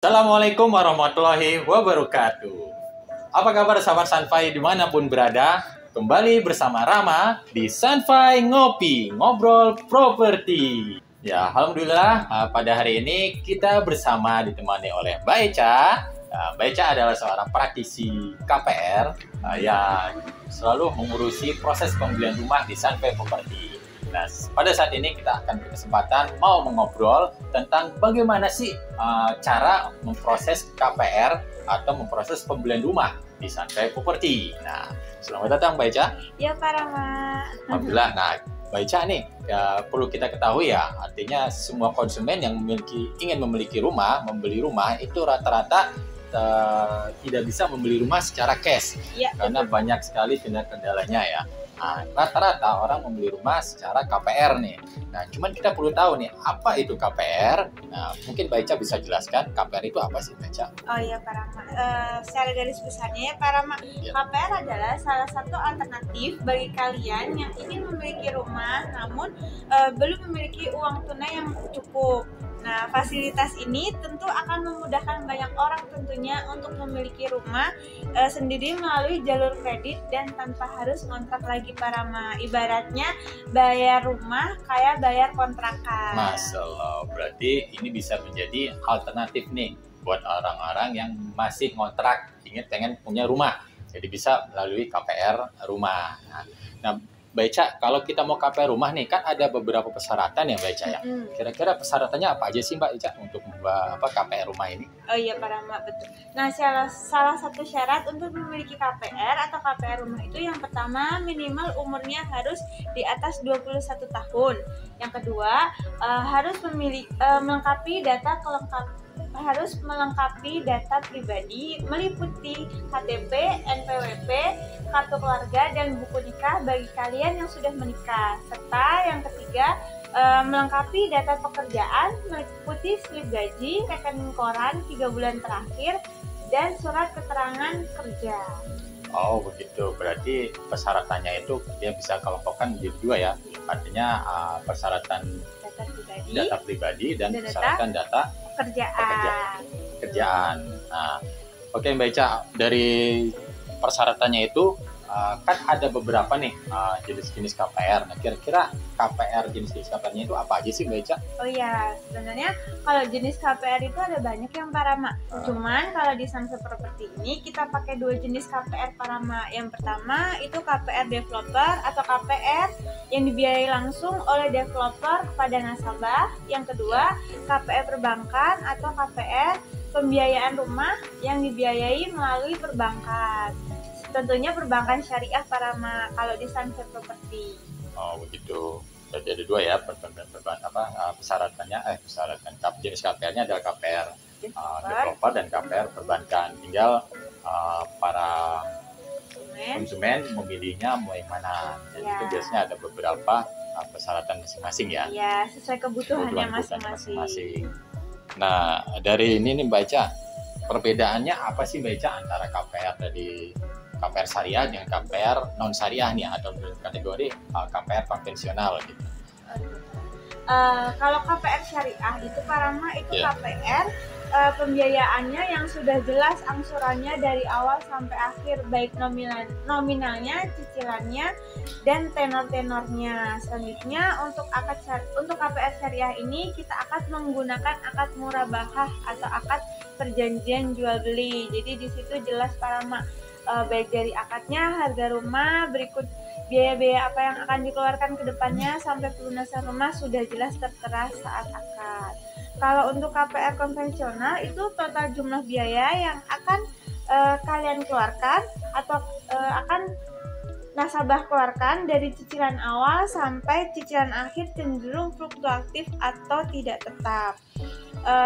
Assalamualaikum warahmatullahi wabarakatuh. Apa kabar sahabat Sanfai dimanapun berada? Kembali bersama Rama di Sanfai Ngopi, Ngobrol Properti. Ya, alhamdulillah pada hari ini kita bersama ditemani oleh Mbak Eca. Mbak Eca adalah seorang praktisi KPR yang selalu mengurusi proses pembelian rumah di Sanfai Properti. Nah, pada saat ini kita akan berkesempatan mau mengobrol tentang bagaimana sih cara memproses KPR atau memproses pembelian rumah di Sanfai Properti. Nah, selamat datang Mbak Eca. Ya, Pak Rama. Alhamdulillah. Nah, Mbak Eca nih, ya, perlu kita ketahui ya, artinya semua konsumen yang ingin memiliki rumah, membeli rumah itu rata-rata tidak bisa membeli rumah secara cash Ya, karena banyak sekali kendalanya ya. Nah, rata-rata orang membeli rumah secara KPR nih. Nah, cuman kita perlu tahu nih, apa itu KPR? Nah, mungkin Mbak Eca bisa jelaskan KPR itu apa sih, Mbak Eca? Oh iya, Pak Rama. Secara garis besarnya ya, Pak Rama, Ya. KPR adalah salah satu alternatif bagi kalian yang ingin memiliki rumah, namun belum memiliki uang tunai yang cukup. Nah, fasilitas ini tentu akan memudahkan banyak orang tentunya untuk memiliki rumah sendiri melalui jalur kredit dan tanpa harus ngontrak lagi, Pak Rama. Ibaratnya bayar rumah kayak bayar kontrakan. Masya Allah, berarti ini bisa menjadi alternatif nih buat orang-orang yang masih ngontrak, ingin pengen punya rumah. Jadi bisa melalui KPR rumah. Nah, Mbak Eca, kalau kita mau KPR rumah nih, kan ada beberapa persyaratan ya Mbak Eca ya. Kira-kira persyaratannya apa aja sih Mbak Eca untuk KPR rumah ini? Oh iya, Pak Rama, betul. Nah, salah satu syarat untuk memiliki KPR atau KPR rumah itu yang pertama minimal umurnya harus di atas 21 tahun. Yang kedua, harus melengkapi data pribadi meliputi KTP, NPWP, kartu keluarga, dan buku nikah bagi kalian yang sudah menikah. Serta yang ketiga, melengkapi data pekerjaan meliputi slip gaji, rekening koran 3 bulan terakhir, dan surat keterangan kerja. Oh begitu, berarti persyaratannya itu dia bisa kelompokkan menjadi dua ya. Artinya persyaratan data pribadi dan persyaratan data pekerjaan. Nah, oke Mbak Eca, dari persyaratannya itu kan ada beberapa nih jenis-jenis KPR. Nah, kira-kira KPR jenis-jenis KPR-nya itu apa aja sih Mbak Eca? Oh iya, sebenarnya kalau jenis KPR itu ada banyak yang Pak Rama. Cuman kalau di Sanfai Properti ini kita pakai dua jenis KPR Pak Rama. Yang pertama itu KPR developer atau KPR yang dibiayai langsung oleh developer kepada nasabah. Yang kedua, KPR perbankan atau KPR pembiayaan rumah yang dibiayai melalui perbankan. Tentunya perbankan syariah Pak Rama kalau di Sanfai Properti. Oh begitu. Jadi ada dua ya persyaratannya. Persyaratan jenis KPR-nya adalah KPR developer dan KPR perbankan. Tinggal para konsumen memilihnya mau yang mana. Jadi itu biasanya ada beberapa persyaratan masing-masing ya. Ya, sesuai kebutuhannya masing-masing. Nah, dari ini nih Mbak Eca, perbedaannya apa sih Mbak Eca antara KPR dari KPR syariah dengan KPR non syariah nih atau kategori KPR konvensional gitu? Kalau KPR syariah itu Pak Rama itu KPR pembiayaannya yang sudah jelas angsurannya dari awal sampai akhir, baik nominalnya, cicilannya, dan tenor-tenornya. Selanjutnya untuk KPR syariah ini kita akan menggunakan akad murabahah atau akad perjanjian jual beli. Jadi di situ jelas Pak Rama baik dari akadnya, harga rumah, berikut biaya-biaya apa yang akan dikeluarkan ke depannya sampai pelunasan rumah sudah jelas tertera saat akad. Kalau untuk KPR konvensional itu total jumlah biaya yang akan kalian keluarkan atau akan nasabah keluarkan dari cicilan awal sampai cicilan akhir cenderung fluktuatif atau tidak tetap.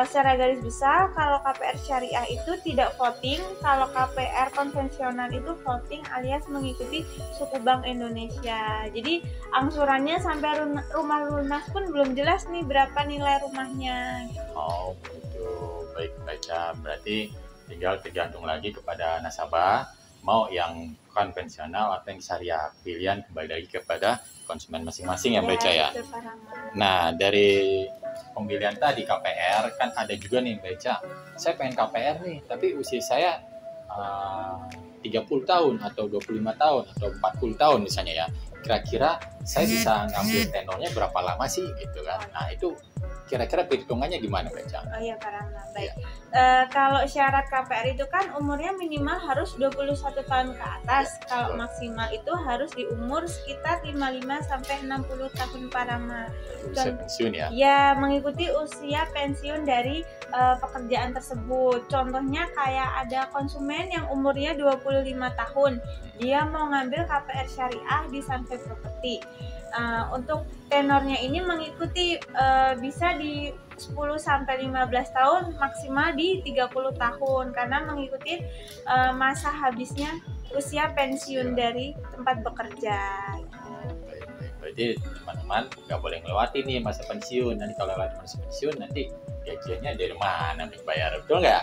Secara garis besar, kalau KPR syariah itu tidak voting, kalau KPR konvensional itu voting alias mengikuti suku Bank Indonesia. Jadi angsurannya sampai rumah lunas pun belum jelas nih berapa nilai rumahnya. Oh begitu, baik baca. Berarti tinggal tergantung lagi kepada nasabah mau yang konvensional atau yang syariah. Pilihan kembali lagi kepada konsumen masing-masing ya Mbak Eca ya. Betul, Pak Rama. Nah, dari pembelian tadi KPR kan ada juga nih Mbak Eca. Saya pengen KPR nih, tapi usia saya 30 tahun atau 25 tahun atau 40 tahun misalnya ya. Kira-kira saya bisa ngambil tenornya berapa lama sih gitu kan. Nah, itu kira-kira perhitungannya gimana Mbak Eca? Oh iya Pak Rama, baik. Iya. Kalau syarat KPR itu kan umurnya minimal harus 21 tahun ke atas. Kalau betul. maksimal itu harus di umur sekitar 55 sampai 60 tahun Pak Rama. Usia pensiun ya? Ya, mengikuti usia pensiun dari pekerjaan tersebut. Contohnya kayak ada konsumen yang umurnya 25 tahun. Dia mau ngambil KPR syariah di Sunfy Property. Untuk tenornya ini mengikuti bisa di 10 sampai 15 tahun, maksimal di 30 tahun karena mengikuti masa habisnya usia pensiun dari tempat bekerja. Berarti teman-teman nggak boleh melewati nih masa pensiun. Nanti kalau lewat masa pensiun nanti gajiannya dari mana nih bayar, betul nggak?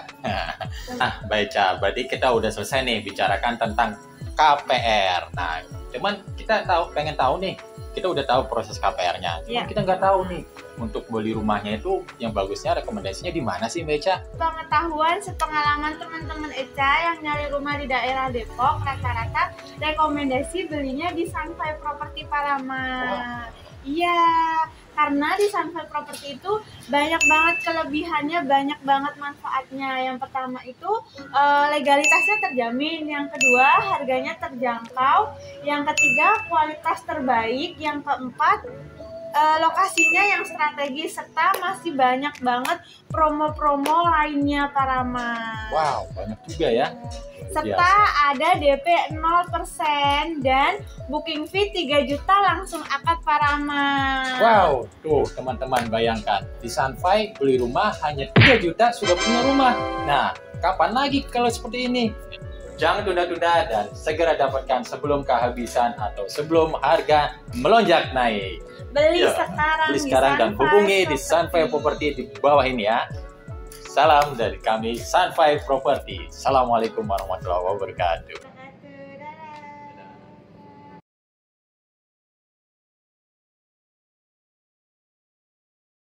Nah, Mbak, berarti kita udah selesai nih bicarakan tentang KPR. Nah, cuman kita pengen tahu nih, kita udah tahu proses KPR-nya. Cuman kita nggak tahu nih untuk beli rumahnya itu yang bagusnya rekomendasinya di mana sih Mbak Eca? Pengetahuan sepengalaman teman-teman Eca yang nyari rumah di daerah Depok, rata-rata rekomendasi belinya di Sunfy Property Pak Rama. Iya, karena di Sunfy Property itu banyak banget kelebihannya, banyak banget manfaatnya. Yang pertama itu legalitasnya terjamin, yang kedua harganya terjangkau, yang ketiga kualitas terbaik, yang keempat lokasinya yang strategis, serta masih banyak banget promo-promo lainnya Pak Rama. Wow, banyak juga ya. Serta ada DP 0% dan booking fee 3 juta langsung akad Pak Rama. Wow, tuh teman-teman bayangkan, di Sunfy beli rumah hanya 3 juta sudah punya rumah. Nah, kapan lagi kalau seperti ini? Jangan tunda-tunda dan segera dapatkan sebelum kehabisan atau sebelum harga melonjak naik. Beli sekarang dan hubungi di Sunfy Property di bawah ini ya. Salam dari kami Sunfy Property. Assalamualaikum warahmatullahi wabarakatuh.